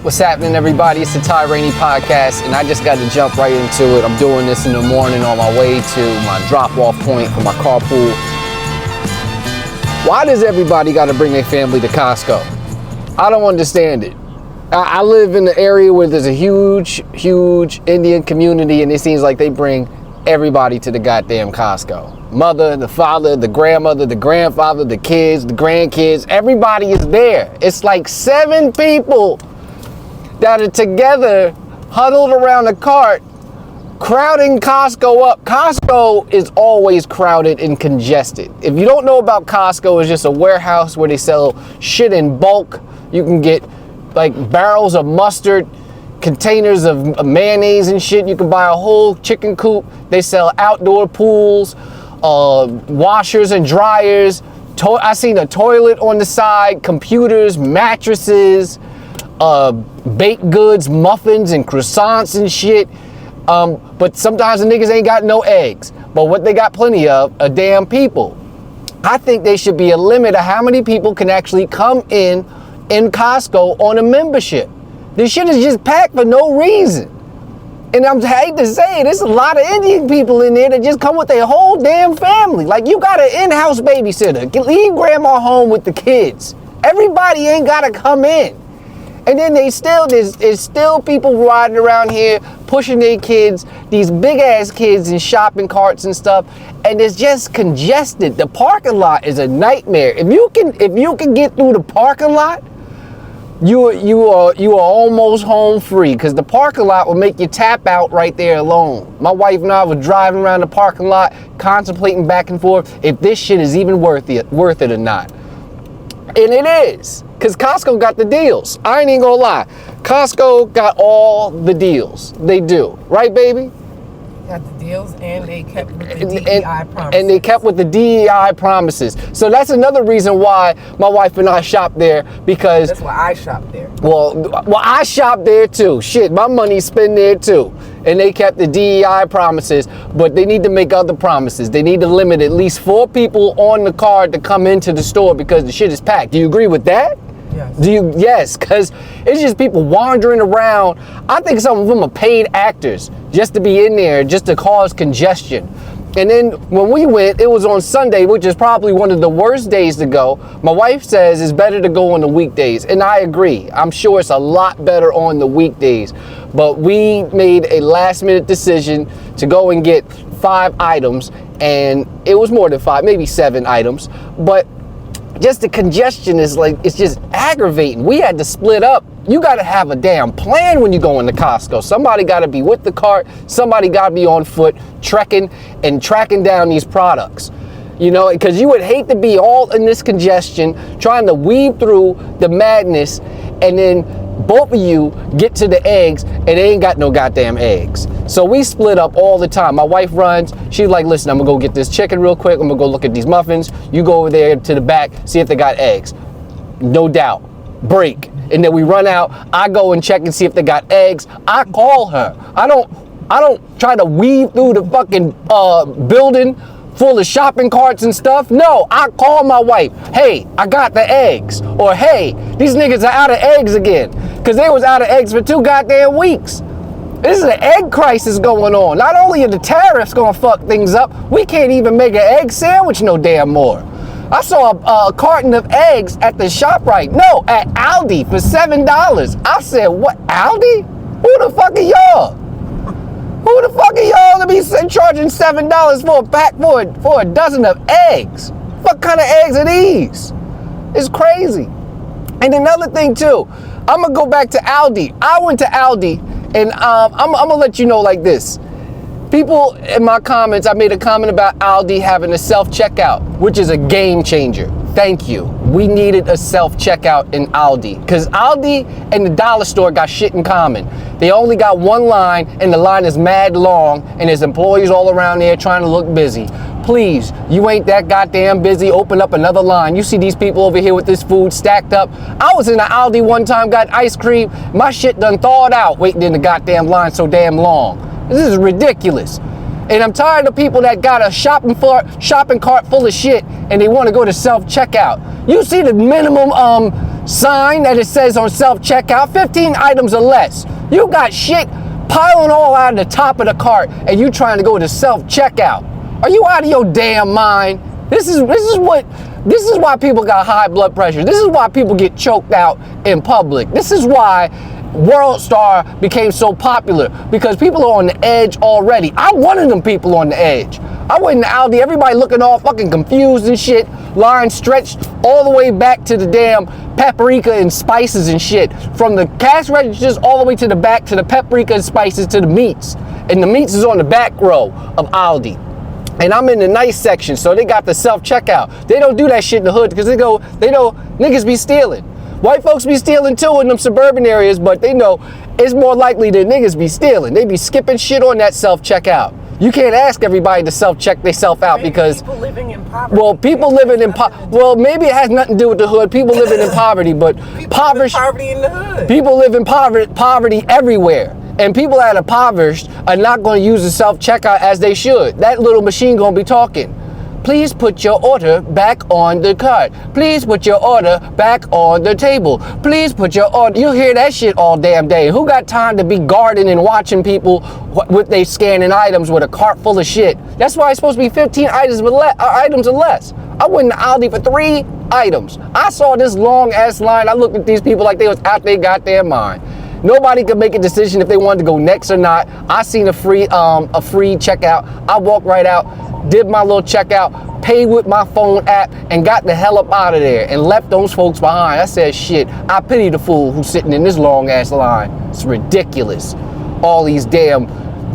What's happening, everybody? It's the Raney podcast, and I just got to jump right into it. I'm doing this in the morning on my way to my drop-off point for my carpool. Why does everybody got to bring their family to Costco? I don't understand it. I live in the area where there's a huge Indian community, and it seems like they bring everybody to the goddamn Costco. Mother, the father, the grandmother, the grandfather, the kids, the grandkids, everybody is there. It's like 7 people that are together, huddled around a cart, crowding Costco up. Costco is always crowded and congested. If you don't know about Costco, it's just a warehouse where they sell shit in bulk. You can get like barrels of mustard, containers of mayonnaise and shit. You can buy a whole chicken coop. They sell outdoor pools, washers and dryers. I seen a toilet on the side, computers, mattresses, baked goods, muffins and croissants and shit. But sometimes the niggas ain't got no eggs. But what they got plenty of are damn people. I think there should be a limit of how many people can actually come in Costco on a membership. This shit is just packed for no reason. And I hate to say it, there's a lot of Indian people in there that just come with their whole damn family. Like, you got an in-house babysitter. Leave grandma home with the kids. Everybody ain't gotta come in. And then there's still people riding around here pushing their kids, these big ass kids in shopping carts and stuff, and it's just congested. The parking lot is a nightmare. If you can get through the parking lot, you are almost home free, because the parking lot will make you tap out right there alone. My wife and I were driving around the parking lot, contemplating back and forth if this shit is even worth it or not. And it is, because Costco got the deals. I ain't even gonna lie. Costco got all the deals. They do. Right, baby? Got the deals, and they kept with the DEI promises. And they kept with the DEI promises. So that's another reason why my wife and I shop there, because... That's why I shop there. Well, I shop there too. Shit, my money's spent there too. And they kept the DEI promises, but they need to make other promises. They need to limit at least 4 people on the card to come into the store because the shit is packed. Do you agree with that? Yes. Yes, because it's just people wandering around. I think some of them are paid actors just to be in there, just to cause congestion. And then when we went, it was on Sunday, which is probably one of the worst days to go. My wife says it's better to go on the weekdays, and I agree. I'm sure it's a lot better on the weekdays. But we made a last-minute decision to go and get 5 items, and it was more than 5, maybe 7 items. But just the congestion is like, it's just aggravating. We had to split up. You got to have a damn plan when you go into Costco. Somebody got to be with the cart. Somebody got to be on foot, trekking and tracking down these products. You know, because you would hate to be all in this congestion, trying to weave through the madness, and then both of you get to the eggs and they ain't got no goddamn eggs. So we split up all the time. My wife runs. She's like, listen, I'm gonna go get this chicken real quick. I'm gonna go look at these muffins. You go over there to the back, see if they got eggs. No doubt. Break. And then we run out. I go and check and see if they got eggs. I call her. I don't try to weave through the fucking building full of shopping carts and stuff. No, I call my wife. Hey, I got the eggs. Or hey, these niggas are out of eggs again. Because they was out of eggs for 2 goddamn weeks. This is an egg crisis going on. Not only are the tariffs gonna fuck things up, we can't even make an egg sandwich no damn more. I saw a carton of eggs at the ShopRite. No, at Aldi for $7. I said, what, Aldi? Who the fuck are y'all? Who the fuck are y'all to be charging $7 for a pack for a dozen of eggs? What kind of eggs are these? It's crazy. And another thing too, I'm gonna go back to Aldi. I went to Aldi, and I'm gonna let you know like this. People in my comments, I made a comment about Aldi having a self-checkout, which is a game changer. Thank you. We needed a self-checkout in Aldi, because Aldi and the dollar store got shit in common. They only got one line, and the line is mad long, and there's employees all around there trying to look busy. Please, you ain't that goddamn busy. Open up another line. You see these people over here with this food stacked up. I was in an Aldi one time, got ice cream. My shit done thawed out waiting in the goddamn line so damn long. This is ridiculous. And I'm tired of people that got a shopping cart full of shit and they want to go to self-checkout. You see the minimum sign that it says on self-checkout, 15 items or less. You got shit piling all out of the top of the cart and you trying to go to self-checkout. Are you out of your damn mind? This is why people got high blood pressure. This is why people get choked out in public. This is why World Star became so popular, because people are on the edge already. I'm one of them people on the edge. I went in Aldi, everybody looking all fucking confused and shit, line stretched all the way back to the damn paprika and spices and shit. From the cash registers all the way to the back to the paprika and spices to the meats. And the meats is on the back row of Aldi. And I'm in the nice section, so they got the self-checkout. They don't do that shit in the hood because they know niggas be stealing. White folks be stealing too in them suburban areas, but they know it's more likely that niggas be stealing. They be skipping shit on that self-checkout. You can't ask everybody to self-check themselves out because people living in poverty. Well, people living in well, maybe it has nothing to do with the hood. People living in poverty, but poverty in the hood. People live in poverty everywhere. And people that are impoverished are not going to use the self-checkout as they should. That little machine going to be talking. Please put your order back on the cart. Please put your order back on the table. Please put your order. You hear that shit all damn day. Who got time to be guarding and watching people with they scanning items with a cart full of shit? That's why it's supposed to be 15 items or less. I went to Aldi for 3 items. I saw this long ass line. I looked at these people like they was out their goddamn mind. Nobody could make a decision if they wanted to go next or not. I seen a free checkout. I walked right out, did my little checkout, paid with my phone app, and got the hell up out of there and left those folks behind. I said, shit, I pity the fool who's sitting in this long ass line. It's ridiculous. All these damn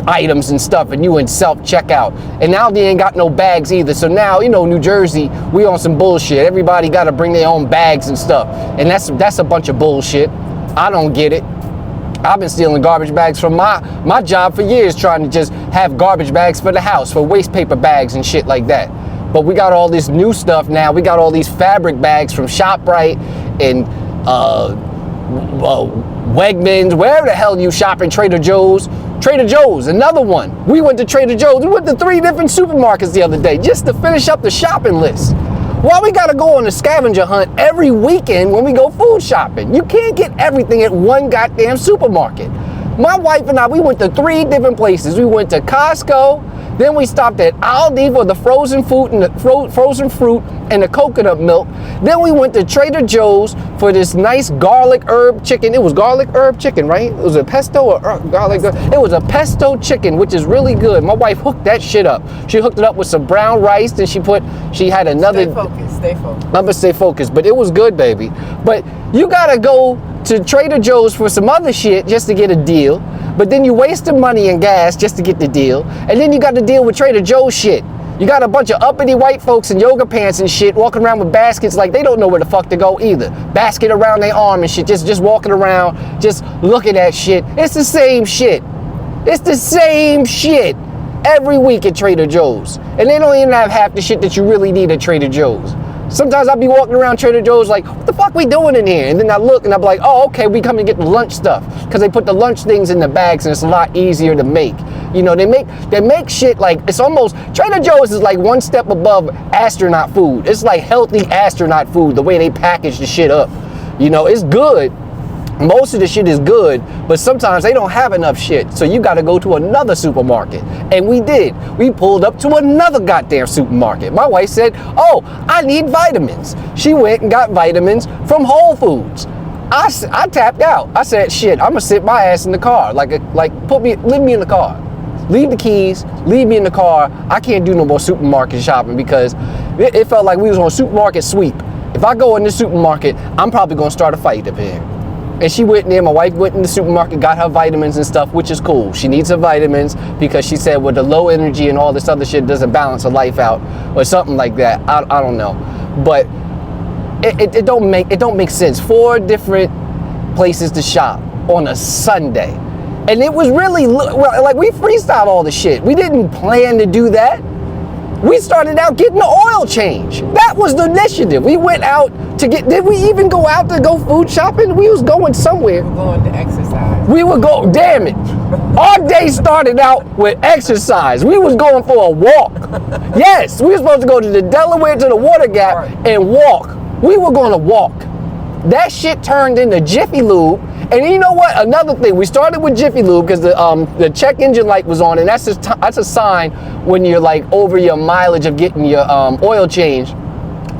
items and stuff, and you in self-checkout. And now they ain't got no bags either. So now, New Jersey, we on some bullshit. Everybody got to bring their own bags and stuff. And that's a bunch of bullshit. I don't get it. I've been stealing garbage bags from my job for years, trying to just have garbage bags for the house, for waste paper bags and shit like that. But we got all this new stuff now. We got all these fabric bags from ShopRite and Wegmans, wherever the hell you shopping, Trader Joe's. Trader Joe's, another one. We went to Trader Joe's. We went to 3 different supermarkets the other day just to finish up the shopping list. Why we gotta go on a scavenger hunt every weekend when we go food shopping? You can't get everything at one goddamn supermarket. My wife and I, we went to 3 different places. We went to Costco, then we stopped at Aldi for the frozen fruit and the coconut milk. Then we went to Trader Joe's for this nice garlic herb chicken. It was garlic herb chicken, right? It was a pesto or garlic. It was a pesto chicken, which is really good. My wife hooked that shit up. She hooked it up with some brown rice. Then she had another. Stay focused. I'm gonna stay focused, but it was good, baby. But you gotta go to Trader Joe's for some other shit just to get a deal. But then you wasting money and gas just to get the deal. And then you got to deal with Trader Joe's shit. You got a bunch of uppity white folks in yoga pants and shit walking around with baskets like they don't know where the fuck to go either. Basket around their arm and shit, just walking around, just looking at shit. It's the same shit. It's the same shit every week at Trader Joe's. And they don't even have half the shit that you really need at Trader Joe's. Sometimes I'll be walking around Trader Joe's like, what the fuck we doing in here? And then I look and I'm like, oh, okay, we come to get the lunch stuff. Because they put the lunch things in the bags and it's a lot easier to make. They make shit like, it's almost, Trader Joe's is like one step above astronaut food. It's like healthy astronaut food, the way they package the shit up. It's good. Most of the shit is good, but sometimes they don't have enough shit. So you got to go to another supermarket. And we did. We pulled up to another goddamn supermarket. My wife said, oh, I need vitamins. She went and got vitamins from Whole Foods. I tapped out. I said, shit, I'm going to sit my ass in the car. Leave me in the car. Leave the keys, leave me in the car. I can't do no more supermarket shopping because it felt like we was on a supermarket sweep. If I go in the supermarket, I'm probably going to start a fight up here. And she went there, my wife went in the supermarket, got her vitamins and stuff, which is cool. She needs her vitamins because she said with the low energy and all this other shit doesn't balance her life out or something like that. I don't know. But it don't make sense. 4 different places to shop on a Sunday. And it was really, like we freestyled all the shit. We didn't plan to do that. We started out getting the oil change. That was the initiative. We went out to did we even go out to go food shopping? We was going somewhere. We were going to exercise. We would go, damn it. Our day started out with exercise. We was going for a walk. Yes, we were supposed to go to the Delaware to the Water Gap and walk. We were going to walk. That shit turned into Jiffy Lube. And you know what? Another thing, we started with Jiffy Lube because the check engine light was on, and that's a sign when you're like over your mileage of getting your oil change.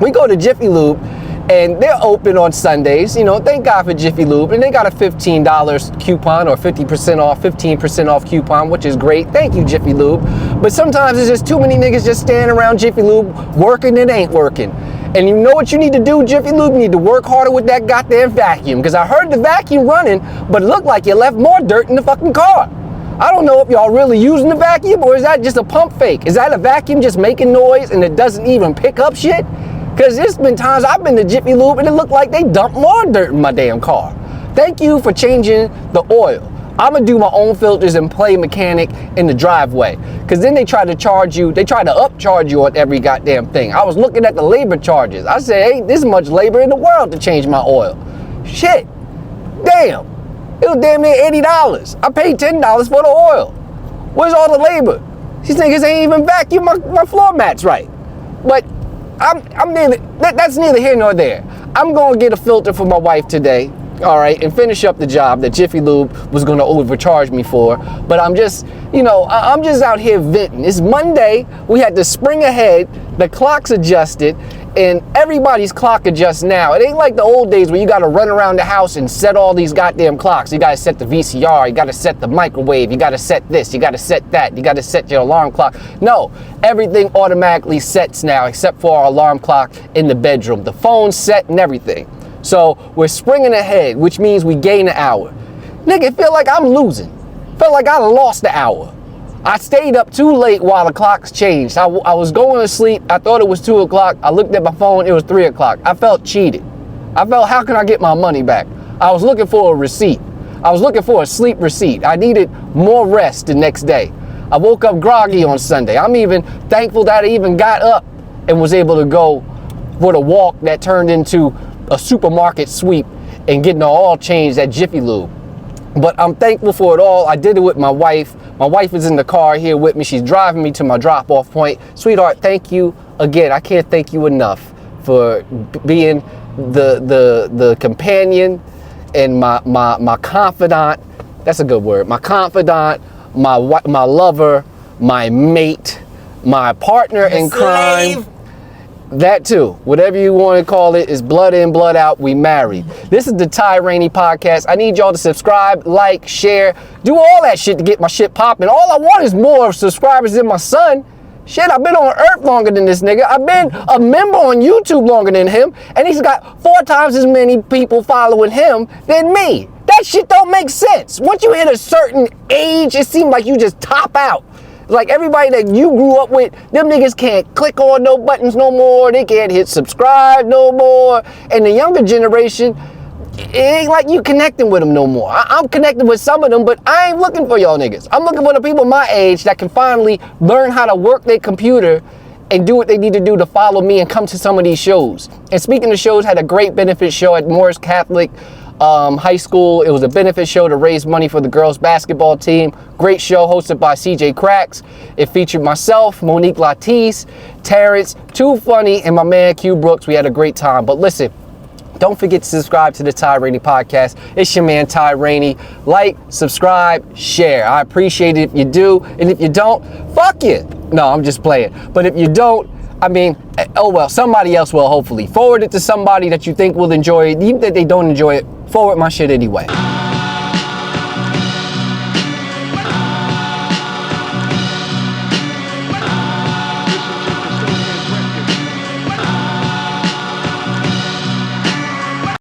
We go to Jiffy Lube, and they're open on Sundays. You know, thank God for Jiffy Lube, and they got a $15 coupon or 50% off, 15% off coupon, which is great. Thank you, Jiffy Lube. But sometimes there's just too many niggas just standing around Jiffy Lube working and ain't working. And you know what you need to do, Jiffy Lube? You need to work harder with that goddamn vacuum. Because I heard the vacuum running, but it looked like you left more dirt in the fucking car. I don't know if y'all really using the vacuum, or is that just a pump fake? Is that a vacuum just making noise and it doesn't even pick up shit? Because there's been times I've been to Jiffy Lube and it looked like they dumped more dirt in my damn car. Thank you for changing the oil. I'm gonna do my own filters and play mechanic in the driveway. Cause then they try to upcharge you on every goddamn thing. I was looking at the labor charges. I said, ain't this much labor in the world to change my oil. Shit, damn, it was damn near $80. I paid $10 for the oil. Where's all the labor? These niggas ain't even vacuum my floor mats right. But that's neither here nor there. I'm gonna get a filter for my wife today. All right, and finish up the job that Jiffy Lube was going to overcharge me for. But I'm just, I'm just out here venting. It's Monday. We had to spring ahead. The clock's adjusted, and everybody's clock adjusts now. It ain't like the old days where you got to run around the house and set all these goddamn clocks. You got to set the VCR. You got to set the microwave. You got to set this. You got to set that. You got to set your alarm clock. No, everything automatically sets now except for our alarm clock in the bedroom. The phone's set and everything. So we're springing ahead, which means we gain an hour. Nigga, it feel like I'm losing. Felt like I lost the hour. I stayed up too late while the clocks changed. I was going to sleep. I thought it was 2 o'clock. I looked at my phone. It was 3 o'clock. I felt cheated. I felt, how can I get my money back? I was looking for a receipt. I was looking for a sleep receipt. I needed more rest the next day. I woke up groggy on Sunday. I'm even thankful that I even got up and was able to go for the walk that turned into a supermarket sweep and getting the oil changed at Jiffy Lube. But I'm thankful for it all. I did it with my wife. My wife is in the car here with me. She's driving me to my drop-off point. Sweetheart, thank you again. I can't thank you enough for being the companion and my confidant. That's a good word. My confidant, my lover, my mate, my partner in crime. That too, whatever you want to call it, is blood in, blood out. We married. This is the Raney podcast. I need y'all to subscribe, like, share, do all that shit to get my shit popping. All I want is more subscribers than my son. Shit, I've been on Earth longer than this nigga. I've been a member on YouTube longer than him, and he's got 4 times as many people following him than me. That shit don't make sense. Once you hit a certain age, it seems like you just top out. Like everybody that you grew up with, them niggas can't click on no buttons no more. They can't hit subscribe no more. And the younger generation, it ain't like you connecting with them no more. I'm connected with some of them, but I ain't looking for y'all niggas. I'm looking for the people my age that can finally learn how to work their computer and do what they need to do to follow me and come to some of these shows. And speaking of shows, had a great benefit show at Morris Catholic High School. It was a benefit show to raise money for the girls basketball team. Great show hosted by CJ Cracks. It featured myself, Monique Latisse, Terrence, Too Funny, and my man Q Brooks. We had a great time. But listen, don't forget to subscribe to the Raney podcast. It's your man Raney. Like, subscribe, share. I appreciate it if you do. And if you don't, fuck you. No, I'm just playing. But if you don't, I mean, oh well, somebody else will hopefully. Forward it to somebody that you think will enjoy it. Even if they don't enjoy it, forward my shit anyway.